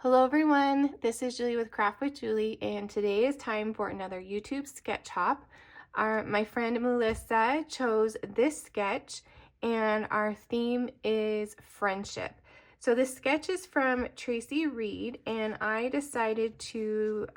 Hello everyone, this is Julie with Craft with Julie, and today is time for another YouTube sketch hop. My friend Melissa chose this sketch, and our theme is friendship. So this sketch is from Tracy Reed, and I decided to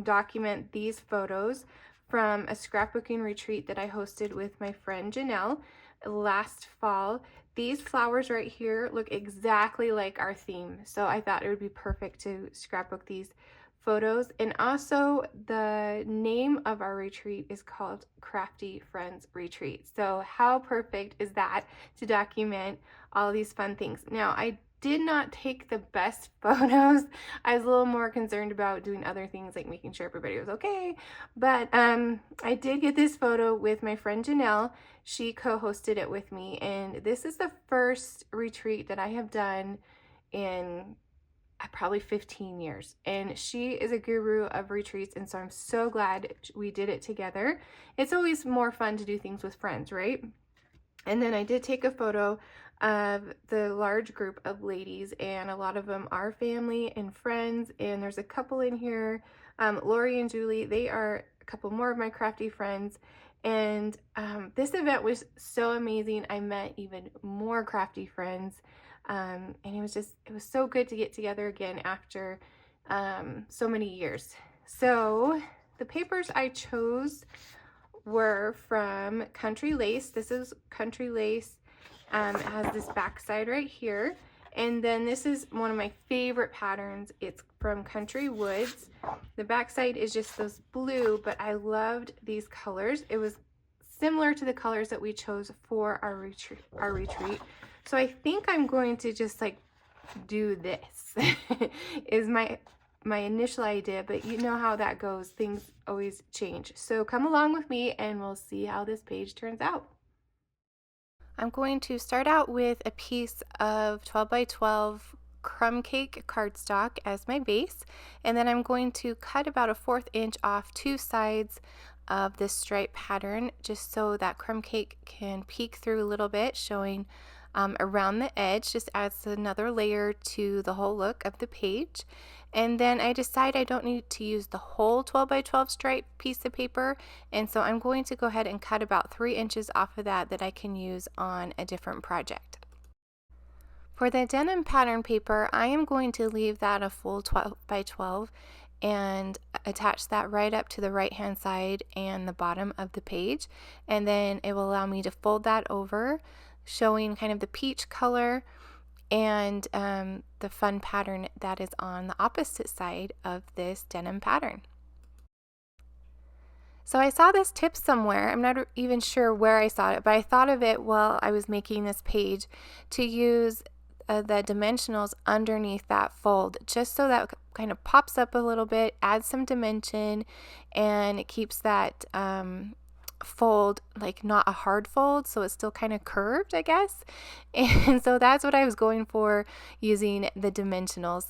document these photos from a scrapbooking retreat that I hosted with my friend Janelle last fall. These flowers right here look exactly like our theme, so I thought it would be perfect to scrapbook these photos. And also the name of our retreat is called Crafty Friends Retreat. So how perfect is that to document all these fun things? Now, I did not take the best photos. I was a little more concerned about doing other things like making sure everybody was okay. But I did get this photo with my friend Janelle. She co-hosted it with me, and this is the first retreat that I have done in probably 15 years, and she is a guru of retreats, and so I'm so glad we did it together. It's always more fun to do things with friends, right? And then I did take a photo of the large group of ladies, and a lot of them are family and friends, and there's a couple in here, Lori and Julie. They are a couple more of my crafty friends, and this event was so amazing. I met even more crafty friends, and it was so good to get together again after so many years. So the papers I chose were from Country Lace. This is Country Lace. It has this back side right here. And then this is one of my favorite patterns. It's from Country Woods. The back side is just this blue, but I loved these colors. It was similar to the colors that we chose for our retreat. So I think I'm going to just like do this is my initial idea, but you know how that goes. Things always change. So come along with me and we'll see how this page turns out. I'm going to start out with a piece of 12 by 12 crumb cake cardstock as my base, and then I'm going to cut about a 1/4 inch off two sides of this stripe pattern just so that crumb cake can peek through a little bit, showing around the edge. Just adds another layer to the whole look of the page. And then I decide I don't need to use the whole 12 by 12 stripe piece of paper, and so I'm going to go ahead and cut about 3 inches off of that I can use on a different project. For the denim pattern paper, I am going to leave that a full 12 by 12 and attach that right up to the right hand side and the bottom of the page, and then it will allow me to fold that over, showing kind of the peach color and the fun pattern that is on the opposite side of this denim pattern. So I saw this tip somewhere. I'm not even sure where I saw it, but I thought of it while I was making this page to use the dimensionals underneath that fold, just so that kind of pops up a little bit, adds some dimension, and it keeps that fold like not a hard fold, so it's still kind of curved, I guess. And so that's what I was going for using the dimensionals.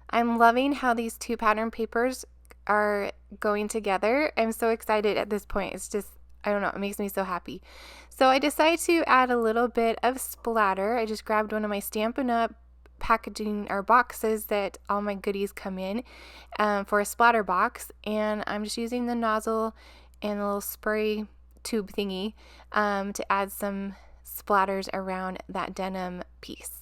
I'm loving how these two pattern papers are going together. I'm so excited at this point. It's just, I don't know, it makes me so happy. So I decided to add a little bit of splatter. I just grabbed one of my Stampin' Up packaging or boxes that all my goodies come in for a splatter box, and I'm just using the nozzle and a little spray tube thingy to add some splatters around that denim piece.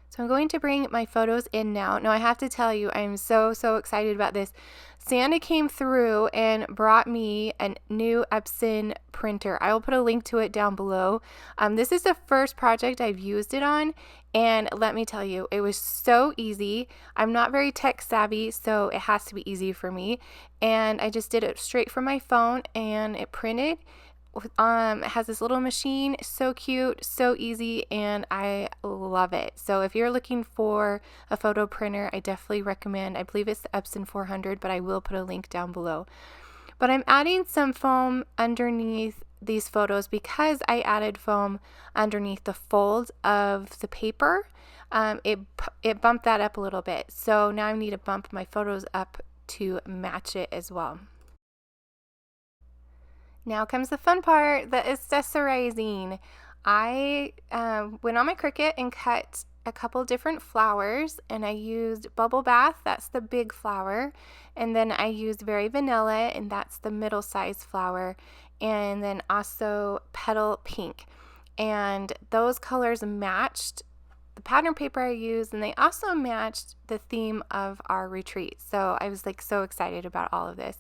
So I'm going to bring my photos in now. Now I have to tell you, I'm so excited about this. Santa came through and brought me a new Epson printer. I will put a link to it down below. This is the first project I've used it on, and let me tell you, it was so easy. I'm not very tech savvy, so it has to be easy for me. And I just did it straight from my phone, and it printed. It has this little machine, so cute, so easy, and I love it. So if you're looking for a photo printer, I definitely recommend. I believe it's the Epson 400, but I will put a link down below. But I'm adding some foam underneath these photos because I added foam underneath the fold of the paper. It bumped that up a little bit, so now I need to bump my photos up to match it as well. Now comes the fun part, the accessorizing. I went on my Cricut and cut a couple different flowers, and I used Bubble Bath, that's the big flower, and then I used Very Vanilla, and that's the middle size flower, and then also Petal Pink. And those colors matched the pattern paper I used, and they also matched the theme of our retreat. So I was like so excited about all of this.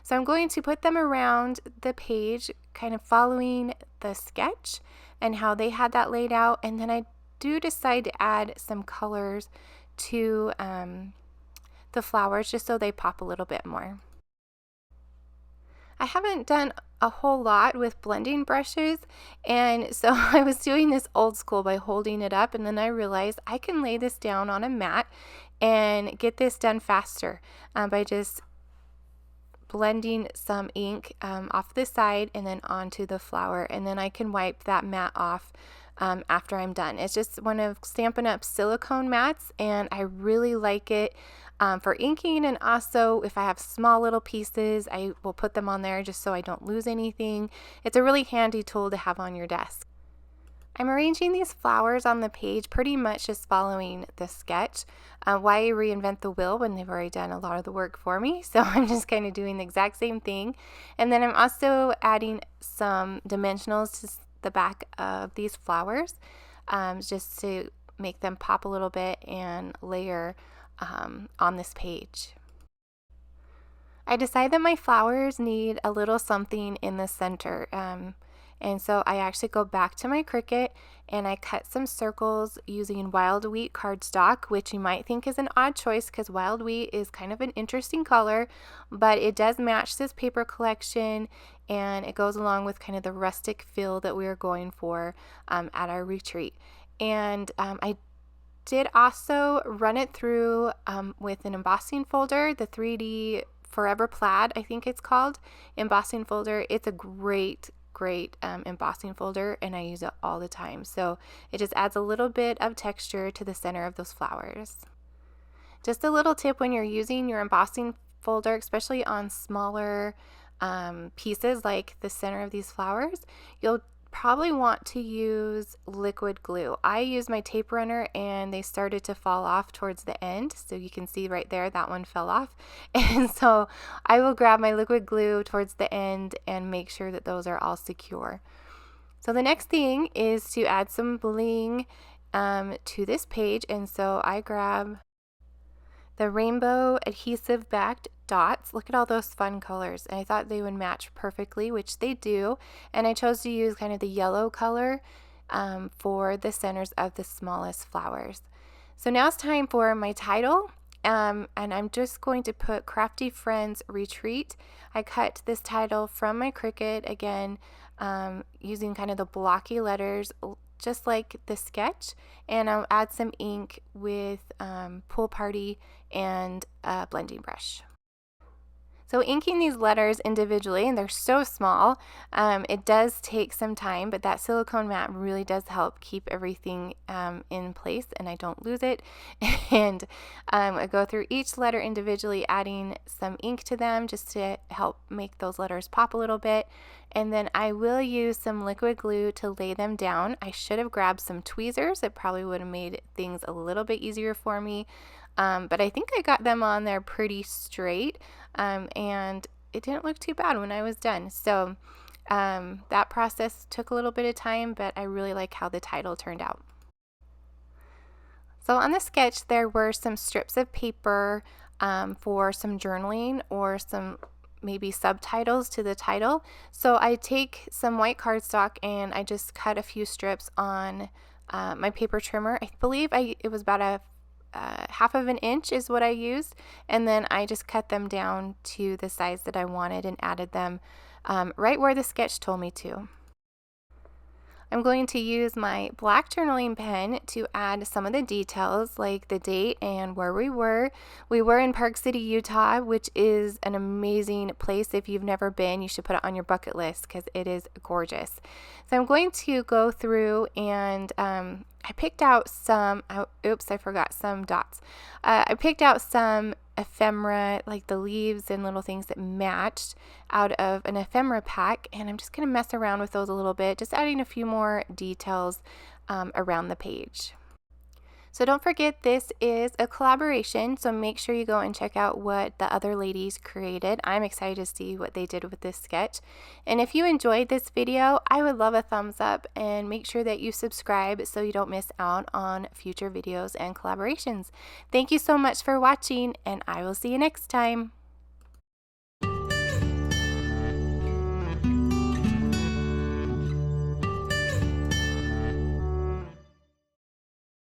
So I'm going to put them around the page, kind of following the sketch and how they had that laid out. And then I do decide to add some colors to the flowers just so they pop a little bit more. I haven't done a whole lot with blending brushes, and so I was doing this old school by holding it up, and then I realized I can lay this down on a mat and get this done faster by just blending some ink off the side and then onto the flower, and then I can wipe that mat off after I'm done. It's just one of Stampin' Up's silicone mats, and I really like it for inking, and also if I have small little pieces, I will put them on there just so I don't lose anything. It's a really handy tool to have on your desk. I'm arranging these flowers on the page pretty much just following the sketch. Why reinvent the wheel when they've already done a lot of the work for me? So I'm just kind of doing the exact same thing. And then I'm also adding some dimensionals to the back of these flowers just to make them pop a little bit and layer on this page. I decided that my flowers need a little something in the center. And so I actually go back to my Cricut and I cut some circles using wild wheat cardstock, which you might think is an odd choice because wild wheat is kind of an interesting color, but it does match this paper collection and it goes along with kind of the rustic feel that we are going for at our retreat. And I did also run it through with an embossing folder, the 3D Forever Plaid, I think it's called, embossing folder. It's a great embossing folder, and I use it all the time. So it just adds a little bit of texture to the center of those flowers. Just a little tip when you're using your embossing folder, especially on smaller pieces like the center of these flowers, you'll probably want to use liquid glue. I use my tape runner and they started to fall off towards the end, so you can see right there that one fell off, and so I will grab my liquid glue towards the end and make sure that those are all secure. So the next thing is to add some bling to this page, and so I grab the rainbow adhesive backed dots. Look at all those fun colors, and I thought they would match perfectly, which they do, and I chose to use kind of the yellow color for the centers of the smallest flowers. So now it's time for my title, and I'm just going to put Crafty Friends Retreat. I cut this title from my Cricut again using kind of the blocky letters just like the sketch, and I'll add some ink with Pool Party and a blending brush. So inking these letters individually, and they're so small, it does take some time, but that silicone mat really does help keep everything in place and I don't lose it. And I go through each letter individually, adding some ink to them just to help make those letters pop a little bit. And then I will use some liquid glue to lay them down. I should have grabbed some tweezers. It probably would have made things a little bit easier for me. But I think I got them on there pretty straight, and it didn't look too bad when I was done. So that process took a little bit of time, but I really like how the title turned out. So on the sketch, there were some strips of paper for some journaling or some maybe subtitles to the title. So I take some white cardstock and I just cut a few strips on my paper trimmer. I believe it was about a half of an inch is what I used, and then I just cut them down to the size that I wanted and added them right where the sketch told me to. I'm going to use my black journaling pen to add some of the details like the date and where we were. We were in Park City, Utah, which is an amazing place. If you've never been, you should put it on your bucket list because it is gorgeous. So I'm going to go through and I picked out some, oops, I forgot some dots. I picked out some ephemera, like the leaves and little things that matched out of an ephemera pack, and I'm just going to mess around with those a little bit, just adding a few more details around the page. So don't forget, this is a collaboration, so make sure you go and check out what the other ladies created. I'm excited to see what they did with this sketch. And if you enjoyed this video, I would love a thumbs up, and make sure that you subscribe so you don't miss out on future videos and collaborations. Thank you so much for watching, and I will see you next time.